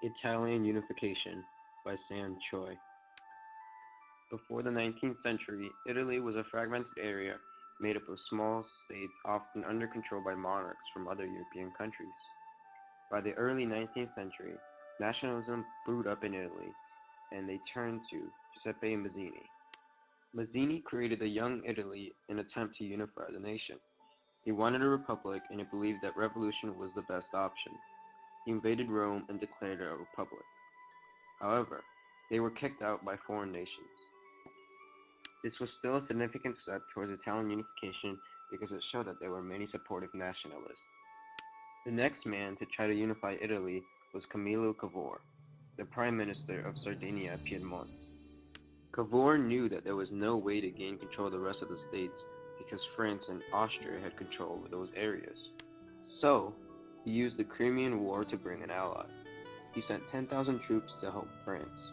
Italian Unification by Sam Choi. Before the 19th century, Italy was a fragmented area made up of small states often under control by monarchs from other European countries. By the early 19th century, nationalism brewed up in Italy, and they turned to Giuseppe Mazzini. Mazzini created the Young Italy in an attempt to unify the nation. He wanted a republic, and he believed that revolution was the best option. He invaded Rome and declared a republic. However, they were kicked out by foreign nations. This was still a significant step towards Italian unification because it showed that there were many supportive nationalists. The next man to try to unify Italy was Camillo Cavour, the Prime Minister of Sardinia-Piedmont. Cavour knew that there was no way to gain control of the rest of the states because France and Austria had control of those areas. So, he used the Crimean War to bring an ally. He sent 10,000 troops to help France.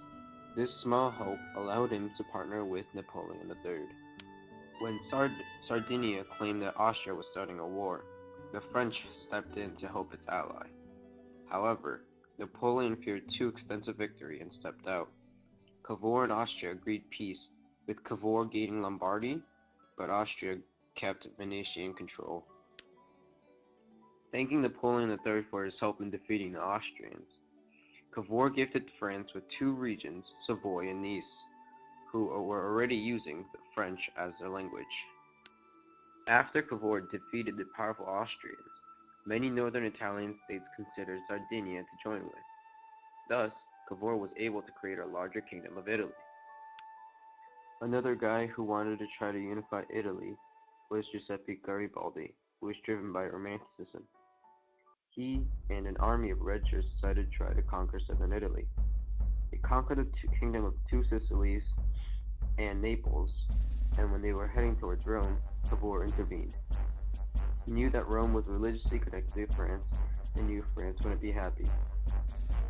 This small help allowed him to partner with Napoleon III. When Sardinia claimed that Austria was starting a war, the French stepped in to help its ally. However, Napoleon feared too extensive victory and stepped out. Cavour and Austria agreed peace, with Cavour gaining Lombardy, but Austria kept Venetian control. Thanking Napoleon III for his help in defeating the Austrians, Cavour gifted France with two regions, Savoy and Nice, who were already using the French as their language. After Cavour defeated the powerful Austrians, many northern Italian states considered Sardinia to join with. Thus, Cavour was able to create a larger kingdom of Italy. Another guy who wanted to try to unify Italy was Giuseppe Garibaldi, who was driven by Romanticism. He and an army of red shirts decided to try to conquer southern Italy. They conquered the kingdom of Two Sicilies and Naples, and when they were heading towards Rome, Cavour intervened. He knew that Rome was religiously connected to France, and knew France wouldn't be happy.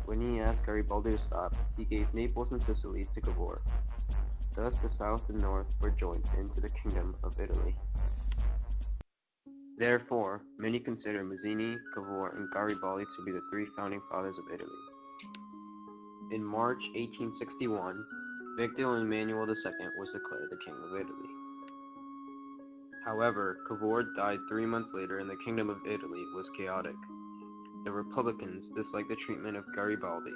When he asked Garibaldi to stop, he gave Naples and Sicily to Cavour. Thus the south and north were joined into the Kingdom of Italy. Therefore, many consider Mazzini, Cavour, and Garibaldi to be the three founding fathers of Italy. In March 1861, Victor Emmanuel II was declared the King of Italy. However, Cavour died 3 months later and the Kingdom of Italy was chaotic. The Republicans disliked the treatment of Garibaldi,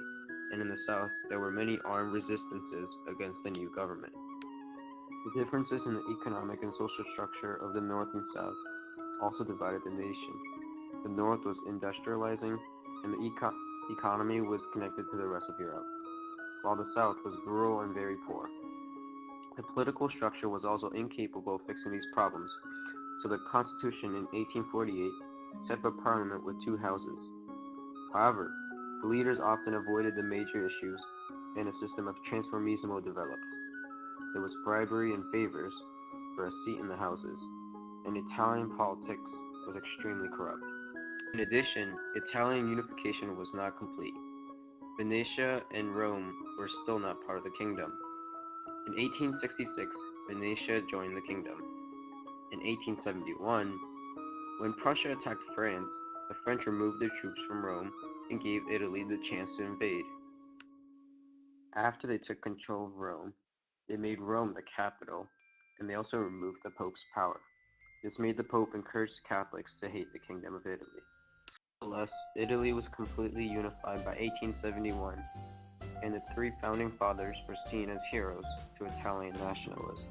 and in the south there were many armed resistances against the new government. The differences in the economic and social structure of the north and south also divided the nation. The north was industrializing, and the economy was connected to the rest of Europe, while the south was rural and very poor. The political structure was also incapable of fixing these problems, so the Constitution in 1848 set up a parliament with two houses. However, the leaders often avoided the major issues, and a system of transformismo developed. There was bribery and favors for a seat in the houses, and Italian politics was extremely corrupt. In addition, Italian unification was not complete. Venetia and Rome were still not part of the kingdom. In 1866, Venetia joined the kingdom. In 1871, when Prussia attacked France, the French removed their troops from Rome and gave Italy the chance to invade. After they took control of Rome, they made Rome the capital, and they also removed the Pope's power. This made the Pope encourage Catholics to hate the Kingdom of Italy. Nevertheless, Italy was completely unified by 1871, and the three founding fathers were seen as heroes to Italian nationalists.